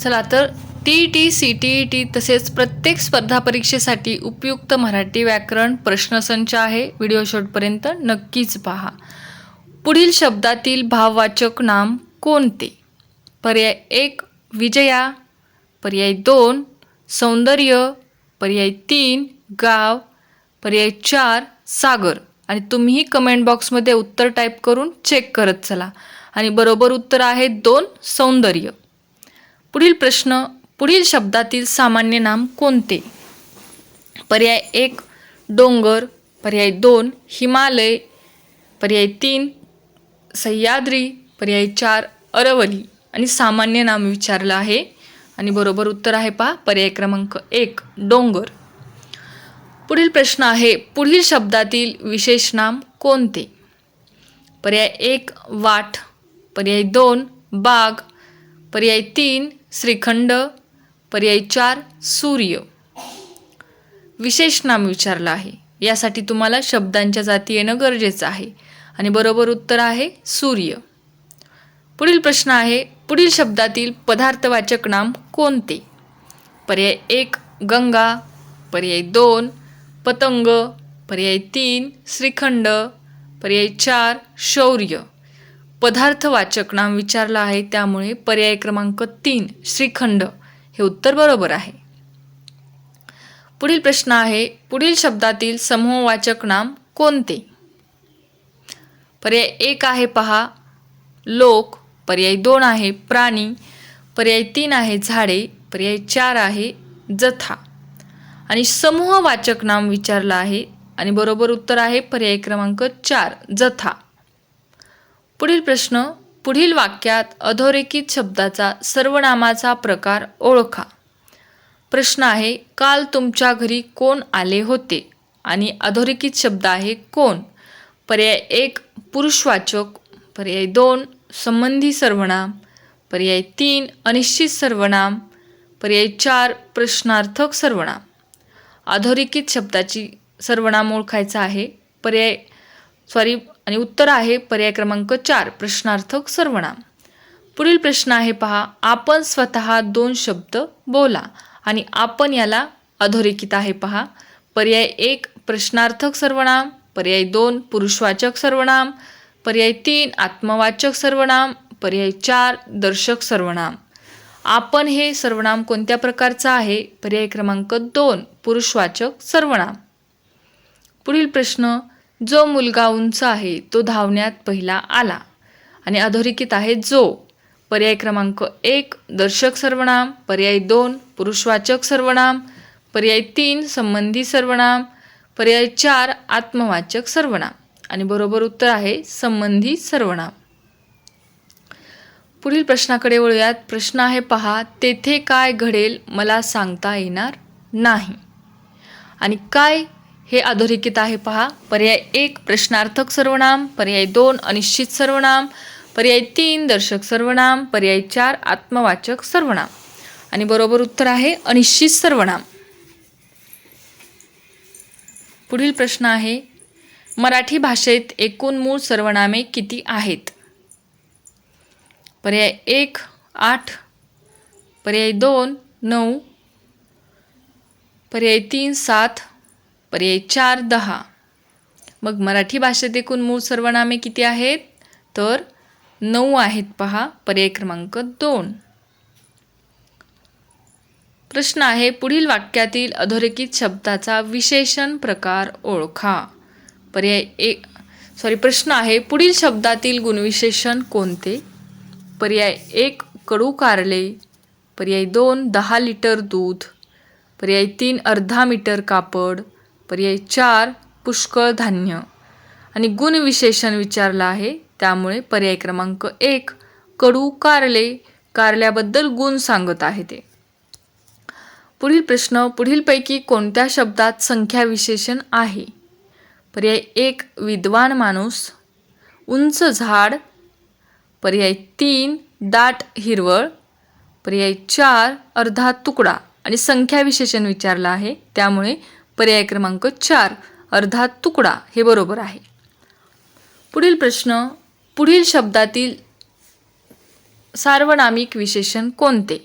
चला तर T C T तसेच प्रत्येक स्पर्धा परीक्षेसाठी उपयुक्त मराठी व्याकरण प्रश्नसंच आहे. व्हिडिओ शेवटपर्यंत नक्कीच पहा. पुढील शब्दातील भाववाचक नाम कोणते? पर्याय 1 विजया, पर्याय 2 सौंदर्य, पर्याय 3 गाव, पर्याय 4 सागर. आणि तुम्हीही कमेंट बॉक्समध्ये उत्तर टाईप करून चेक करत चला. आणि बरोबर उत्तर आहे 2 सौंदर्य. पुढील प्रश्न, पुढील शब्दातील सामान्य नाम कोणते? पर्याय 1 डोंगर, पर्याय 2 हिमालय, पर्याय 3 सह्याद्री, पर्याय 4 अरवली. आणि सामान्य नाम विचारलं आहे आणि बरोबर उत्तर आहे पहा पर्याय क्रमांक 1 डोंगर. पुढील प्रश्न आहे, पुढील शब्दातील विशेष नाम कोणते? पर्याय 1 वाट, पर्याय 2 बाग, पर्याय 3 श्रीखंड, पर्याय 4 सूर्य. विशेष नाम विचारलं आहे. यासाठी तुम्हाला शब्दांच्या जाती येणं गरजेचं आहे आणि बरोबर उत्तर आहे सूर्य. पुढील प्रश्न आहे, पुढील शब्दातील पदार्थवाचक नाम कोणते? पर्याय 1 गंगा, पर्याय 2 पतंग, पर्याय 3 श्रीखंड, पर्याय 4 शौर्य. पदार्थवाचक नाम विचारलं आहे त्यामुळे पर्याय क्रमांक 3 श्रीखंड हे उत्तर बरोबर आहे. पुढील प्रश्न आहे, पुढील शब्दातील समूहवाचक नाम कोणते? पर्याय 1 आहे पहा लोक, पर्याय 2 आहे प्राणी, पर्याय 3 आहे झाडे, पर्याय 4 आहे जथा. आणि समूहवाचक नाम विचारलं आहे आणि बरोबर उत्तर आहे पर्याय क्रमांक 4 जथा. पुढील प्रश्न, पुढील वाक्यात अधोरेखित शब्दाचा सर्वनामाचा प्रकार ओळखा. प्रश्न आहे, काल तुमच्या घरी कोण आले होते? आणि अधोरेखित शब्द आहे कोण. पर्याय 1 पुरुषवाचक, पर्याय 2 संबंधी सर्वनाम, पर्याय 3 अनिश्चित सर्वनाम, पर्याय 4 प्रश्नार्थक सर्वनाम. अधोरेखित शब्दाची सर्वनाम ओळखायचा आहे. आणि उत्तर आहे पर्याय क्रमांक 4 प्रश्नार्थक सर्वनाम. पुढील प्रश्न आहे पहा, आपण स्वतः 2 शब्द बोला. आणि आपण याला अधोरेखित आहे पहा. पर्याय 1 प्रश्नार्थक सर्वनाम, पर्याय 2 पुरुषवाचक सर्वनाम, पर्याय 3 आत्मवाचक सर्वनाम, पर्याय 4 दर्शक सर्वनाम. आपण हे सर्वनाम कोणत्या प्रकारचं आहे? पर्याय क्रमांक 2 पुरुषवाचक सर्वनाम. पुढील प्रश्न, जो मुलगा उंच आहे तो धावण्यात पहिला आला. आणि अधोरेखित आहे जो. पर्याय क्रमांक 1 दर्शक सर्वनाम, पर्याय 2 पुरुषवाचक सर्वनाम, पर्याय 3 संबंधी सर्वनाम, पर्याय 4 आत्मवाचक सर्वनाम. आणि बरोबर उत्तर आहे संबंधी सर्वनाम. पुढील प्रश्नाकडे वळूयात. प्रश्न आहे पहा, तेथे काय घडेल मला सांगता येणार नाही. आणि काय हे अधोरेखित आहे पहा. पर्याय 1 प्रश्नार्थक सर्वनाम, पर्याय 2 अनिश्चित सर्वनाम, पर्याय 3 दर्शक सर्वनाम, पर्याय 4 आत्मवाचक सर्वनाम. आणि बरोबर उत्तर आहे अनिश्चित सर्वनाम. पुढील प्रश्न आहे, मराठी भाषेत एकूण मूळ सर्वनामे किती आहेत? पर्याय 1 8, पर्याय 2 9, पर्याय 3 7, पर्याय 4 10. मग मराठी भाषेत एकूण मूळ सर्वनामे किती आहेत? तर 9 आहेत पहा. पर्याय क्रमांक 2. प्रश्न आहे, पुढील वाक्यातील अधोरेखित शब्दाचा विशेषण प्रकार ओळखा. प्रश्न आहे, पुढील शब्दातील गुणविशेषण कोणते? पर्याय 1 कडू कारले, पर्याय 2 10 लिटर दूध, पर्याय 3 अर्धा मीटर कापड, पर्याय 4 पुष्कळ धान्य. आणि गुणविशेषण विचारलं आहे त्यामुळे पर्याय क्रमांक 1 कडू कारले, कारल्याबद्दल गुण सांगत आहे ते. पुढील प्रश्न, पुढीलपैकी कोणत्या शब्दात संख्या विशेषण आहे? पर्याय 1 विद्वान माणूस, उंच झाड, पर्याय 3 दाट हिरवळ, पर्याय 4 अर्धा तुकडा. आणि संख्या विशेषण विचारलं आहे त्यामुळे पर्याय क्रमांक 4 अर्धा तुकडा हे बरोबर आहे. पुढील प्रश्न, पुढील शब्दातील सार्वनामिक विशेषण कोणते?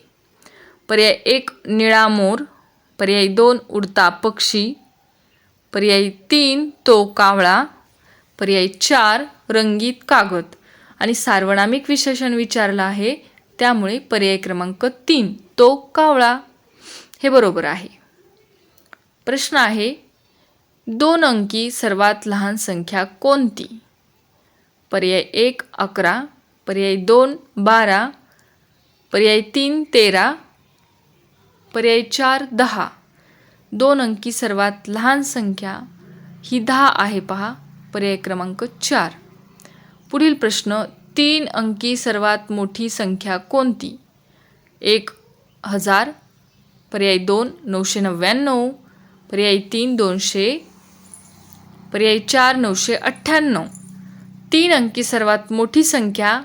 पर्याय 1 निळा मोर, पर्याय 2 उडता पक्षी, पर्याय 3 तो कावळा, पर्याय 4 रंगीत कागद. आणि सार्वनामिक विशेषण विचारलं आहे, त्यामुळे पर्याय क्रमांक 3 तो कावळा हे बरोबर आहे. प्रश्न आहे 2 अंकी सर्वात लहान संख्या कोणती? पर्याय 1 11, पर्याय 2 12, पर्याय 3 13, पर्याय 4 10. 2 अंकी सर्वात लहान संख्या ही 10 आहे पहा, पर्याय क्रमांक 4. पुढील प्रश्न 3 अंकी सर्वात मोठी संख्या कोणती? 1 1000, पर्याय 2 999, पर्याय 3 200, पर्याय 4 998. 3 अंकी सर्वात मोठी संख्या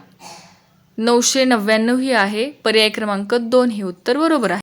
999 ही आहे, पर्याय क्रमांक 2 हे उत्तर बरोबर आहे.